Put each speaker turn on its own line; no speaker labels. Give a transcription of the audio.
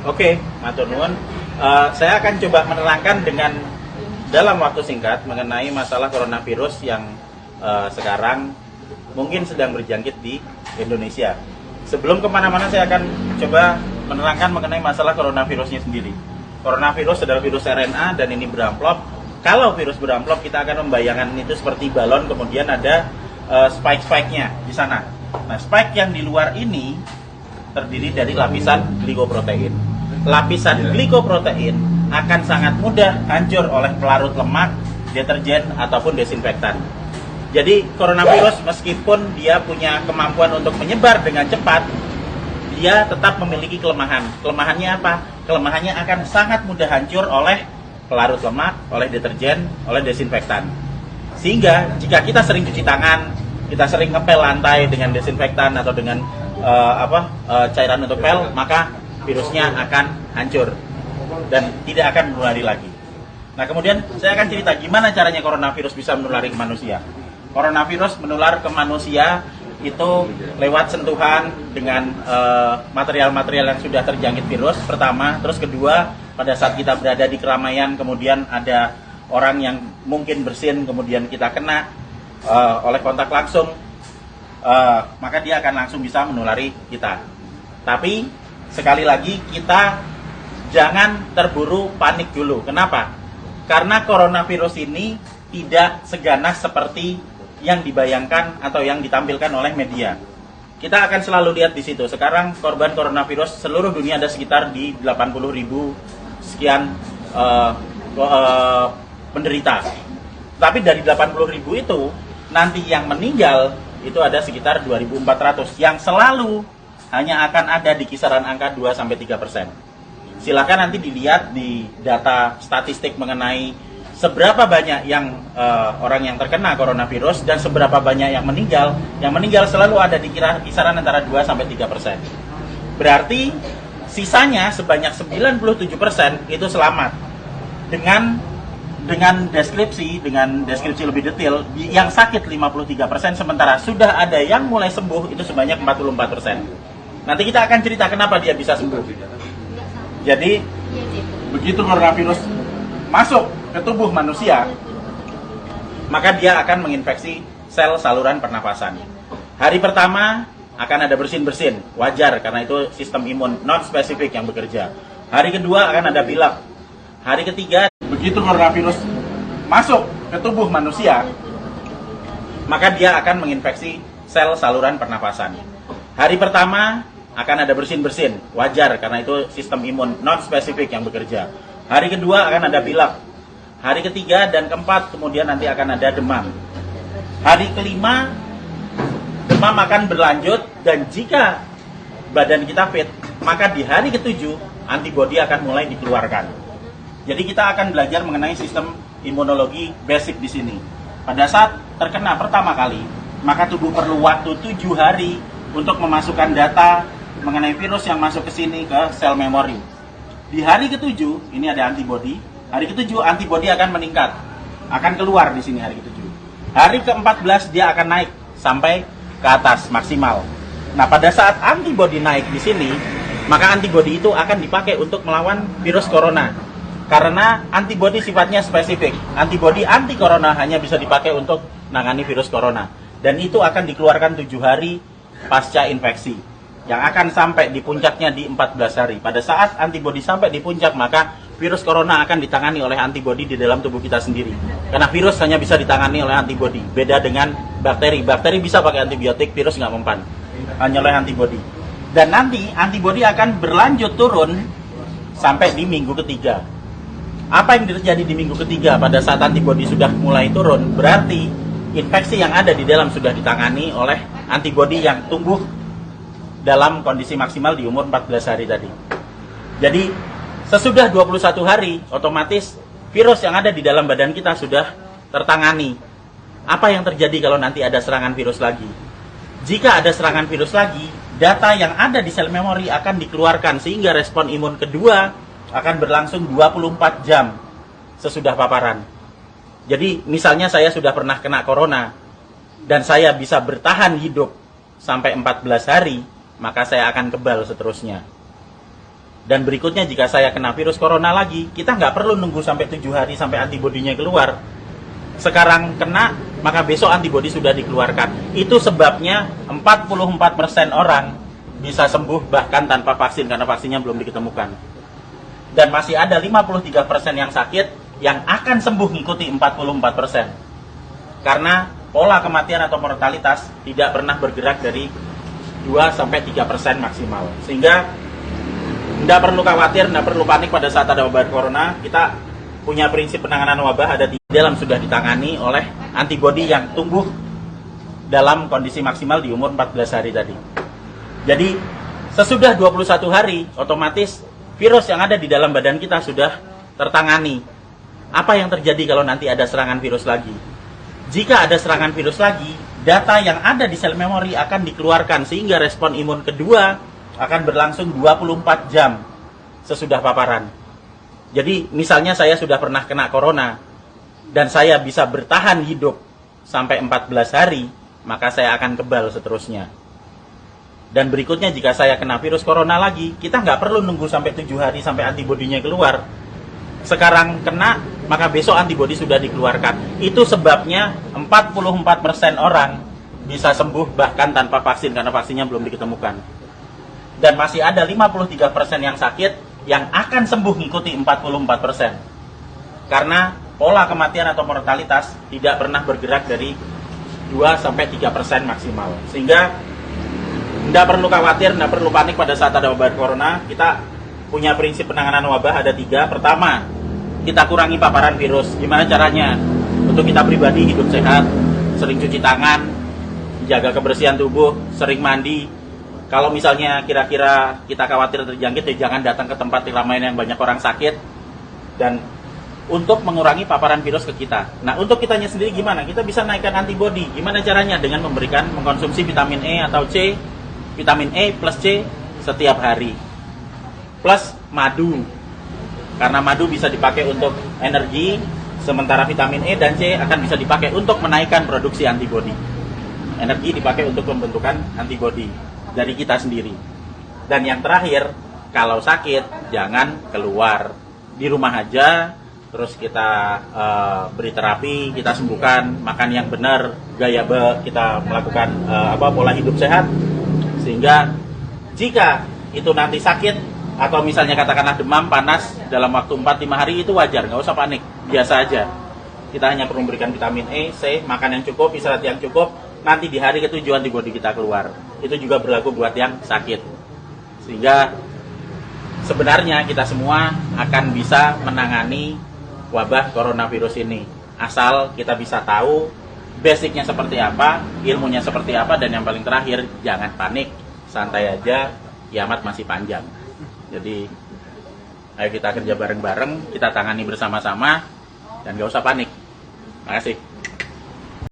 Oke, matur nuwun. Saya akan coba menerangkan dengan dalam waktu singkat mengenai masalah coronavirus yang sekarang mungkin sedang berjangkit di Indonesia. Sebelum kemana-mana saya akan coba menerangkan mengenai masalah coronavirusnya sendiri. Coronavirus adalah virus RNA dan ini beramplop. Kalau virus beramplop kita akan membayangkan itu seperti balon, kemudian ada spike-spike-nya di sana. Nah, spike yang di luar ini terdiri dari lapisan glikoprotein. Lapisan glikoprotein akan sangat mudah hancur oleh pelarut lemak, deterjen, ataupun desinfektan. Jadi coronavirus meskipun dia punya kemampuan untuk menyebar dengan cepat, dia tetap memiliki kelemahan. Kelemahannya apa? Kelemahannya akan sangat mudah hancur oleh pelarut lemak, oleh deterjen, oleh desinfektan. Sehingga jika kita sering cuci tangan, kita sering ngepel lantai dengan desinfektan atau dengan cairan untuk pel, maka virusnya akan hancur dan tidak akan menulari lagi. Nah, kemudian saya akan cerita gimana caranya coronavirus bisa menulari ke manusia. Coronavirus menular ke manusia itu lewat sentuhan dengan material-material yang sudah terjangkit virus pertama, terus kedua pada saat kita berada di keramaian, kemudian ada orang yang mungkin bersin, kemudian kita kena oleh kontak langsung, maka dia akan langsung bisa menulari kita. Tapi sekali lagi kita jangan terburu panik dulu. Kenapa? Karena coronavirus ini tidak seganas seperti yang dibayangkan atau yang ditampilkan oleh media. Kita akan selalu lihat di situ. Sekarang korban coronavirus seluruh dunia ada sekitar di 80.000 sekian penderita. Tapi dari 80.000 itu nanti yang meninggal itu ada sekitar 2.400 yang selalu hanya akan ada di kisaran angka 2-3%. Silakan nanti dilihat di data statistik mengenai seberapa banyak yang orang yang terkena coronavirus dan seberapa banyak yang meninggal. Yang meninggal selalu ada di kisaran antara 2-3%. Berarti sisanya sebanyak 97% itu selamat dengan deskripsi lebih detail. Yang sakit 53%, sementara sudah ada yang mulai sembuh itu sebanyak 44%. Nanti kita akan cerita kenapa dia bisa sembuh. Jadi begitu coronavirus masuk ke tubuh manusia, maka dia akan menginfeksi sel saluran pernapasan. Hari pertama akan ada bersin-bersin, wajar karena itu sistem imun non spesifik yang bekerja. Hari kedua akan ada pilek. Hari ketiga begitu coronavirus masuk ke tubuh manusia, maka dia akan menginfeksi sel saluran pernapasan. Hari pertama akan ada bersin-bersin, wajar karena itu sistem imun non spesifik yang bekerja. Hari kedua akan ada pilek. Hari ketiga dan keempat kemudian nanti akan ada demam. Hari kelima demam akan berlanjut, dan jika badan kita fit, maka di hari ketujuh antibodi akan mulai dikeluarkan. Jadi kita akan belajar mengenai sistem imunologi basic di sini. Pada saat terkena pertama kali, maka tubuh perlu waktu 7 hari untuk memasukkan data mengenai virus yang masuk ke sini ke sel memori. Di hari ke-7 ini ada antibodi. Hari ke-7 antibodi akan meningkat, akan keluar di sini hari ke-7. Hari ke-14 dia akan naik sampai ke atas maksimal. Nah, pada saat antibodi naik di sini, maka antibodi itu akan dipakai untuk melawan virus corona. Karena antibodi sifatnya spesifik. Antibodi anti corona hanya bisa dipakai untuk menangani virus corona. Dan itu akan dikeluarkan 7 hari pasca infeksi, yang akan sampai di puncaknya di 14 hari. Pada saat antibodi sampai di puncak, maka virus corona akan ditangani oleh antibodi di dalam tubuh kita sendiri. Karena virus hanya bisa ditangani oleh antibodi. Beda dengan bakteri. Bakteri bisa pakai antibiotik, virus nggak mempan. Hanya oleh antibodi. Dan nanti antibodi akan berlanjut turun sampai di minggu ketiga. Apa yang terjadi di minggu ketiga pada saat antibodi sudah mulai turun? Berarti infeksi yang ada di dalam sudah ditangani oleh antibodi yang tumbuh dalam kondisi maksimal di umur 14 hari tadi. Jadi sesudah 21 hari, otomatis virus yang ada di dalam badan kita sudah tertangani. Apa yang terjadi kalau nanti ada serangan virus lagi? Jika ada serangan virus lagi, data yang ada di sel memori akan dikeluarkan sehingga respon imun kedua akan berlangsung 24 jam sesudah paparan. Jadi misalnya saya sudah pernah kena corona dan saya bisa bertahan hidup sampai 14 hari, maka saya akan kebal seterusnya. Dan berikutnya jika saya kena virus corona lagi, kita nggak perlu nunggu sampai 7 hari sampai antibodinya keluar. Sekarang kena, maka besok antibodi sudah dikeluarkan. Itu sebabnya 44% orang bisa sembuh bahkan tanpa vaksin karena vaksinnya belum ditemukan. Dan masih ada 53% yang sakit yang akan sembuh ngikuti 44%. Karena pola kematian atau mortalitas tidak pernah bergerak dari 2-3% maksimal. Sehingga tidak perlu khawatir, tidak perlu panik pada saat ada wabah corona. Kita punya prinsip penanganan wabah ada di dalam sudah ditangani oleh antibodi yang tumbuh dalam kondisi maksimal di umur 14 hari tadi. Jadi sesudah 21 hari otomatis virus yang ada di dalam badan kita sudah tertangani. Apa yang terjadi kalau nanti ada serangan virus lagi? Jika ada serangan virus lagi, data yang ada di sel memori akan dikeluarkan sehingga respon imun kedua akan berlangsung 24 jam sesudah paparan. Jadi misalnya saya sudah pernah kena corona dan saya bisa bertahan hidup sampai 14 hari, maka saya akan kebal seterusnya. Dan berikutnya jika saya kena virus corona lagi, kita nggak perlu nunggu sampai 7 hari sampai antibodinya keluar. Sekarang kena, maka besok antibodi sudah dikeluarkan. Itu sebabnya 44% orang bisa sembuh bahkan tanpa vaksin karena vaksinnya belum ditemukan. Dan masih ada 53% yang sakit yang akan sembuh ngikuti 44%. Karena pola kematian atau mortalitas tidak pernah bergerak dari 2-3% maksimal. Sehingga tidak perlu khawatir, tidak perlu panik pada saat ada wabah corona. Kita punya prinsip penanganan wabah ada 3. Pertama, kita kurangi paparan virus. Gimana caranya? Untuk kita pribadi hidup sehat, sering cuci tangan, jaga kebersihan tubuh, sering mandi. Kalau misalnya kira-kira kita khawatir terjangkit, ya jangan datang ke tempat ramai yang banyak orang sakit. Dan untuk mengurangi paparan virus ke kita. Nah, untuk kitanya sendiri gimana? Kita bisa naikkan antibodi. Gimana caranya? Dengan mengkonsumsi vitamin E atau C, vitamin E plus C setiap hari. Plus madu. Karena madu bisa dipakai untuk energi, sementara vitamin E dan C akan bisa dipakai untuk menaikkan produksi antibodi. Energi dipakai untuk pembentukan antibodi dari kita sendiri. Dan yang terakhir, kalau sakit jangan keluar, di rumah aja, terus kita beri terapi, kita sembuhkan, makan yang benar, kita melakukan pola hidup sehat, sehingga jika itu nanti sakit atau misalnya katakanlah demam, panas dalam waktu 4-5 hari itu wajar, nggak usah panik, biasa aja. Kita hanya perlu memberikan vitamin E, C, makan yang cukup, istirahat yang cukup. Nanti di hari ke-7 antibodi kita keluar. Itu juga berlaku buat yang sakit. Sehingga sebenarnya kita semua akan bisa menangani wabah coronavirus ini. Asal kita bisa tahu basicnya seperti apa, ilmunya seperti apa, dan yang paling terakhir, jangan panik, santai aja, kiamat masih panjang. Jadi, ayo kita kerja bareng-bareng, kita tangani bersama-sama, dan gak usah panik. Terima kasih.